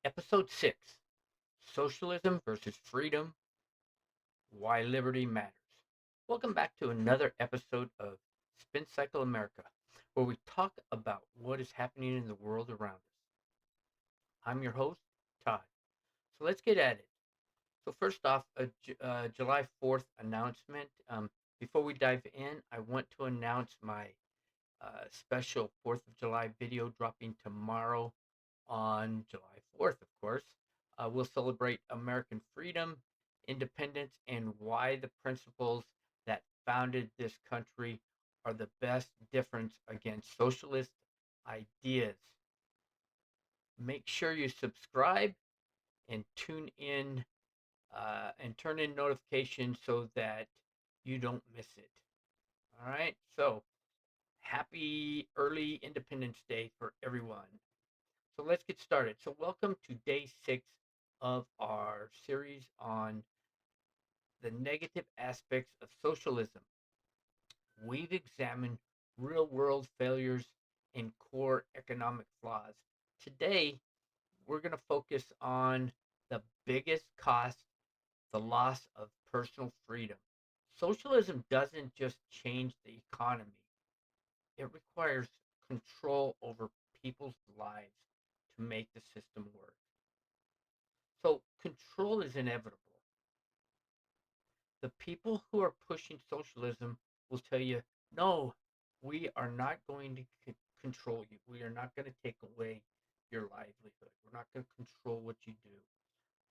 Episode 6, Socialism versus Freedom, Why Liberty Matters. Welcome back to another episode of Spin Cycle America, where we talk about what is happening in the world around us. I'm your host, Todd. So let's get at it. So first off, a July 4th announcement. Before we dive in, I want to announce my special 4th of July video dropping tomorrow on July 4th, of course. We'll celebrate American freedom, independence, and why the principles that founded this country are the best difference against socialist ideas. Make sure you subscribe and tune in and turn in notifications so that you don't miss it. All right. So happy early Independence Day for everyone. So let's get started. So welcome to day 6 of our series on the negative aspects of socialism. We've examined real world failures and core economic flaws. Today, we're going to focus on the biggest cost, the loss of personal freedom. Socialism doesn't just change the economy, it requires control over people's lives to make the system work. So control is inevitable. The people who are pushing socialism will tell you, no, we are not going to control you. We are not going to take away your livelihood. We're not going to control what you do.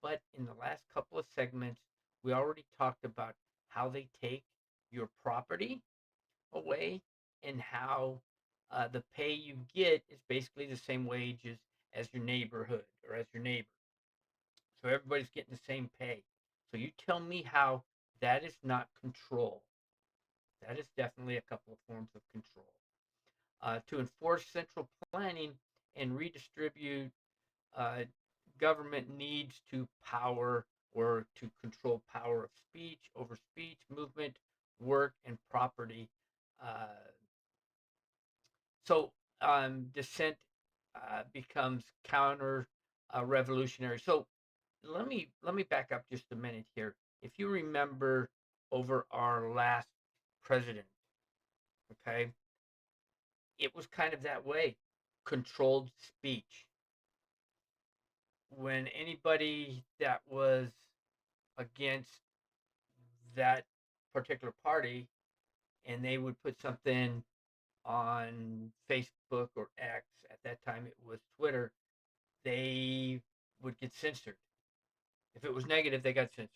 But in the last couple of segments, we already talked about how they take your property away and how the pay you get is basically the same wages as your neighborhood or as your neighbor. So everybody's getting the same pay. So you tell me how that is not control. That is definitely a couple of forms of control. To enforce central planning and redistribute uh, government needs to power or to control power of speech over speech, movement, work, and property. Uh, so dissent becomes counter revolutionary. So let me back up just a minute here. If you remember over our last president, okay, it was kind of that way, controlled speech. When anybody that was against that particular party and they would put something on Facebook or X, at that time it was Twitter, they would get censored. If it was negative, they got censored.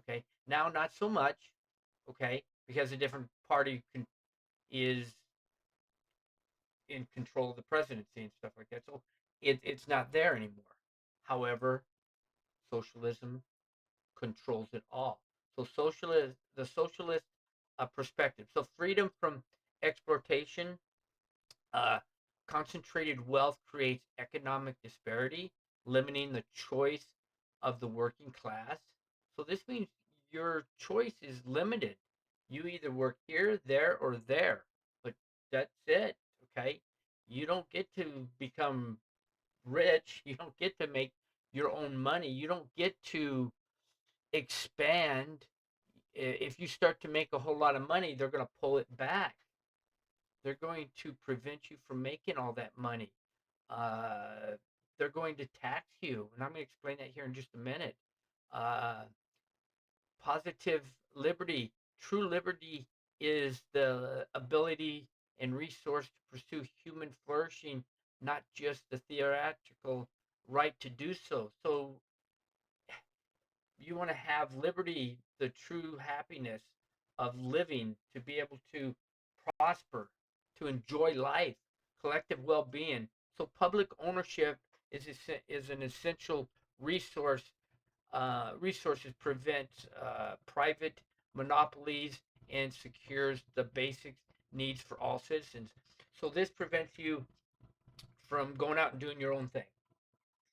Okay. Now, not so much. Okay, because a different party is in control of the presidency and stuff like that. So it's not there anymore. However, socialism controls it all. So the socialist perspective. So freedom from exploitation, uh, concentrated wealth creates economic disparity, limiting the choice of the working class. So this means your choice is limited. You either work here, there, or there, but that's it. Okay, you don't get to become rich. You don't get to make your own money. You don't get to expand. If you start to make a whole lot of money, they're going to pull it back. They're going to prevent you from making all that money. Uh, they're going to tax you, and I'm going to explain that here in just a minute. Uh, Positive liberty, true liberty, is the ability and resource to pursue human flourishing, not just the theoretical right to do so. So you want to have liberty, the true happiness of living, to be able to prosper, to enjoy life, collective well-being. So public ownership is an essential resource. Resources prevent private monopolies and secures the basic needs for all citizens. So this prevents you from going out and doing your own thing,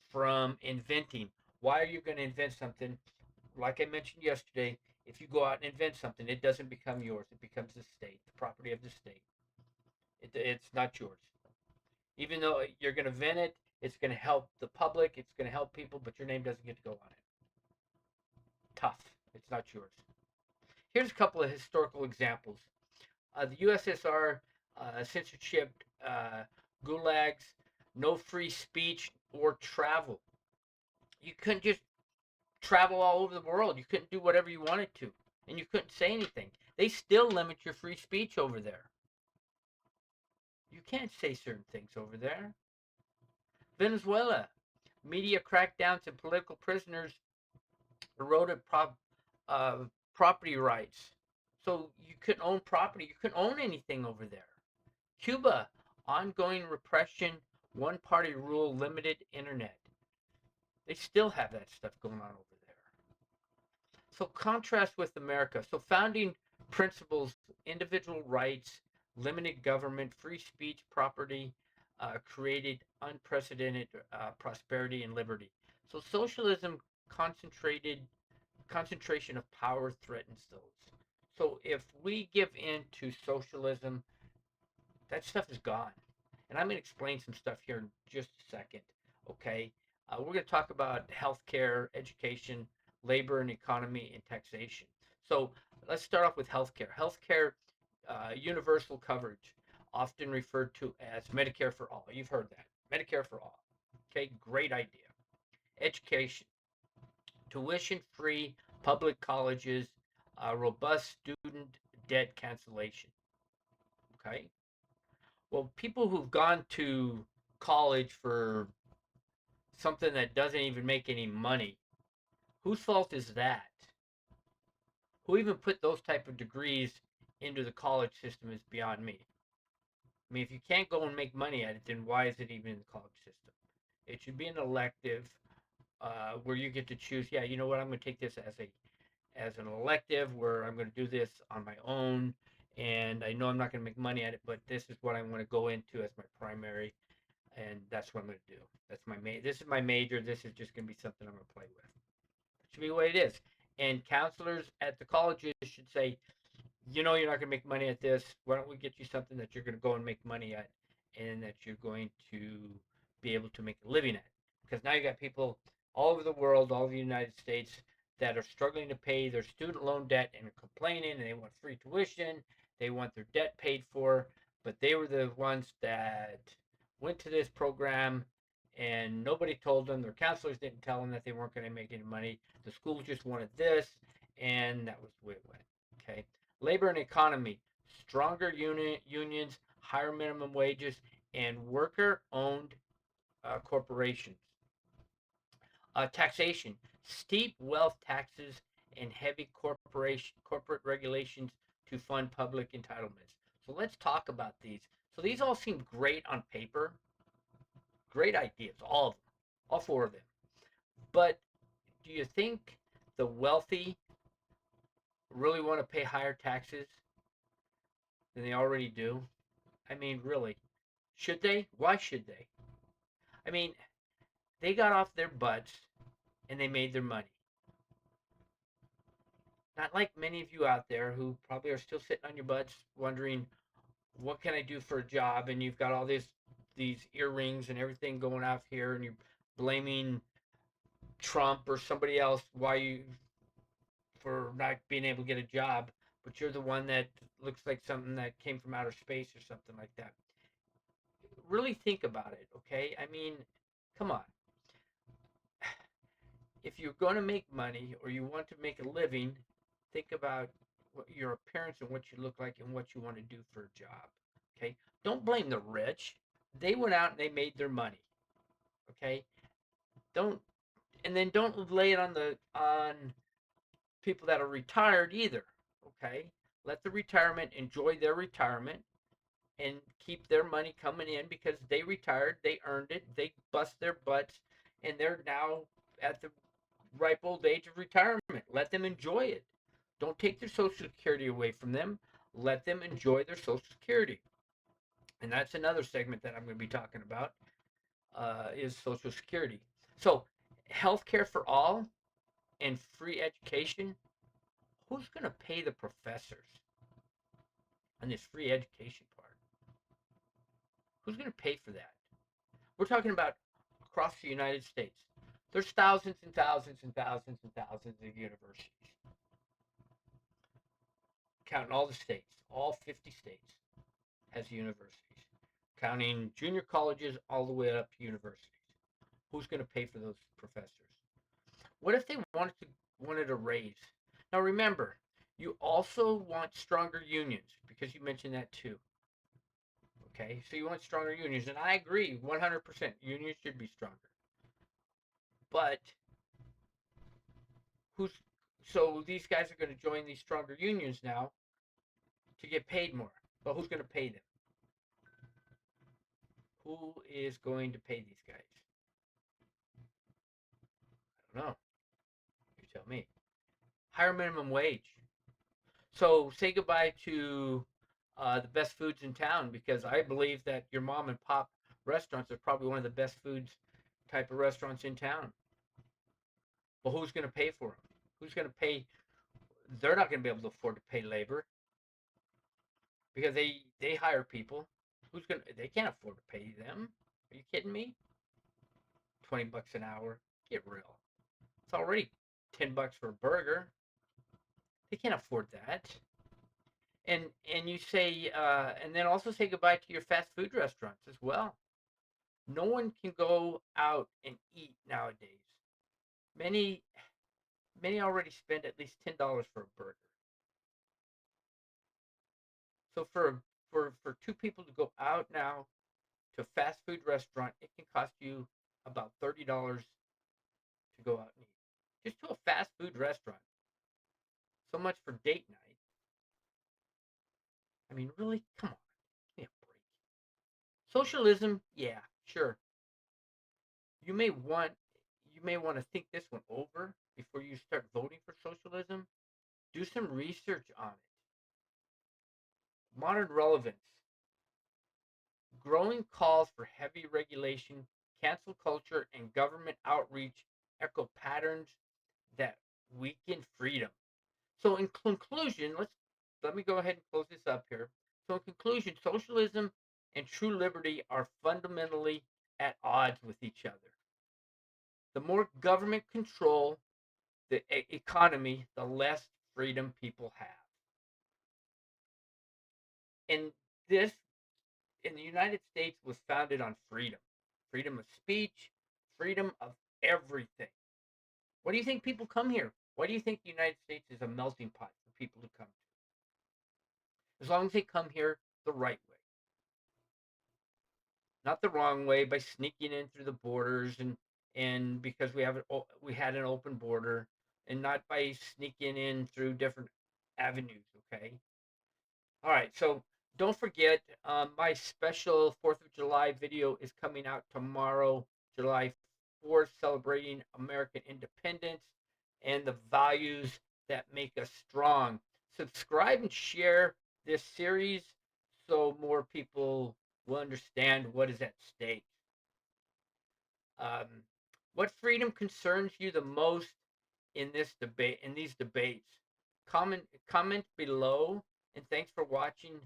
from inventing. Why are you going to invent something? Like I mentioned yesterday, if you go out and invent something, it doesn't become yours. It becomes the state, the property of the state. It's not yours. Even though you're going to invent it, It's going to help the public. It's going to help people, but your name doesn't get to go on it. Tough. It's not yours. Here's a couple of historical examples. The USSR, censorship, gulags, no free speech or travel. You couldn't just travel all over the world. You couldn't do whatever you wanted to, and you couldn't say anything. They still limit your free speech over there. You can't say certain things over there. Venezuela, media crackdowns and political prisoners eroded uh, property rights. So you couldn't own property. You couldn't own anything over there. Cuba, ongoing repression, one-party rule, limited internet. They still have that stuff going on over there. So contrast with America. So founding principles, individual rights, limited government, free speech, property, created unprecedented prosperity and liberty. So socialism concentration of power threatens those. So if we give in to socialism, that stuff is gone. And I'm going to explain some stuff here in just a second. Okay. We're going to talk about healthcare, education, labor and economy, and taxation. So let's start off with healthcare. Healthcare, universal coverage, often referred to as Medicare for all. You've heard that. Medicare for all. Okay, great idea. Education, tuition free public colleges, robust student debt cancellation. Okay. Well, people who've gone to college for something that doesn't even make any money, whose fault is that? Who even put those type of degrees into the college system is beyond me. I mean, if you can't go and make money at it, then why is it even in the college system? It should be an elective where you get to choose. Yeah, you know what? I'm going to take this as an elective where I'm going to do this on my own, and I know I'm not going to make money at it, but this is what I'm going to go into as my primary, and that's what I'm going to do. That's my This is my major. This is just going to be something I'm going to play with. It should be the way it is. And counselors at the colleges should say, you know, you're not going to make money at this. Why don't we get you something that you're going to go and make money at, and that you're going to be able to make a living at? Because now you got people all over the world, all over the United States, that are struggling to pay their student loan debt and are complaining, and they want free tuition. They want their debt paid for, but they were the ones that went to this program, and nobody told them. Their counselors didn't tell them that they weren't going to make any money. The schools just wanted this, and that was the way it went. Okay. Labor and economy, stronger unions, higher minimum wages, and worker-owned corporations. Taxation, steep wealth taxes and heavy corporate regulations to fund public entitlements. So let's talk about these. So these all seem great on paper. Great ideas, all of them, all four of them. But do you think the wealthy really want to pay higher taxes than they already do? I mean, really, should they? Why should they? I mean, they got off their butts and they made their money. Not like many of you out there who probably are still sitting on your butts wondering, what can I do for a job? And you've got all these earrings and everything going off here, and you're blaming Trump or somebody else for not being able to get a job, but you're the one that looks like something that came from outer space or something like that. Really think about it, okay? I mean, come on. If you're going to make money or you want to make a living, think about what your appearance and what you look like and what you want to do for a job. Okay? Don't blame the rich. They went out and they made their money. Okay? Don't lay it on people that are retired either. Okay? Let the retirement enjoy their retirement and keep their money coming in because they retired, they earned it, they bust their butts, and they're now at the ripe old age of retirement. Let them enjoy it. Don't take their Social Security away from them. Let them enjoy their Social Security. And that's another segment that I'm going to be talking about is Social Security. So, healthcare for all and free education. Who's going to pay the professors on this free education part? Who's going to pay for that? We're talking about across the United States. There's thousands and thousands and thousands and thousands of universities. Counting all the states, all 50 states has universities. Counting junior colleges all the way up to universities. Who's going to pay for those professors? What if they wanted a raise? Now remember, you also want stronger unions, because you mentioned that too. Okay, so you want stronger unions, and I agree 100%. Unions should be stronger. But so these guys are going to join these stronger unions now to get paid more. But who's going to pay them? Who is going to pay these guys? I don't know. You tell me. Higher minimum wage. So say goodbye to the best foods in town, because I believe that your mom and pop restaurants are probably one of the best foods type of restaurants in town. Well, who's going to pay for them? Who's going to pay? They're not going to be able to afford to pay labor, because they hire people. They can't afford to pay them. Are you kidding me? $20 an hour. Get real. It's already $10 for a burger. They can't afford that. And you say, and then also say goodbye to your fast food restaurants as well. No one can go out and eat nowadays. Many already spend at least $10 for a burger. So for two people to go out now to a fast food restaurant, it can cost you about $30 to go out and eat. Just to a fast food restaurant. So much for date night. I mean, really? Come on. Give me a break. Socialism, yeah, sure. You may want to think this one over before you start voting for socialism. Do some research on it. Modern relevance. Growing calls for heavy regulation, cancel culture, and government outreach echo patterns that weaken freedom. So in conclusion, let me go ahead and close this up here. So in conclusion, socialism and true liberty are fundamentally at odds with each other. The more government control the economy, the less freedom people have. And this, in the United States, was founded on freedom. Freedom of speech, freedom of everything. Why do you think people come here? Why do you think the United States is a melting pot for people to come to? As long as they come here the right way. Not the wrong way, by sneaking in through the borders, and because we had an open border, and not by sneaking in through different avenues, okay? All right, so don't forget, my special 4th of July video is coming out tomorrow, July 4th, celebrating American independence and the values that make us strong. Subscribe and share this series so more people will understand what is at stake. What freedom concerns you the most in this debate? In these debates, comment below. And thanks for watching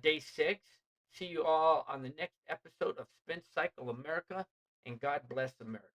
day 6. See you all on the next episode of Spin Cycle America, and God bless America.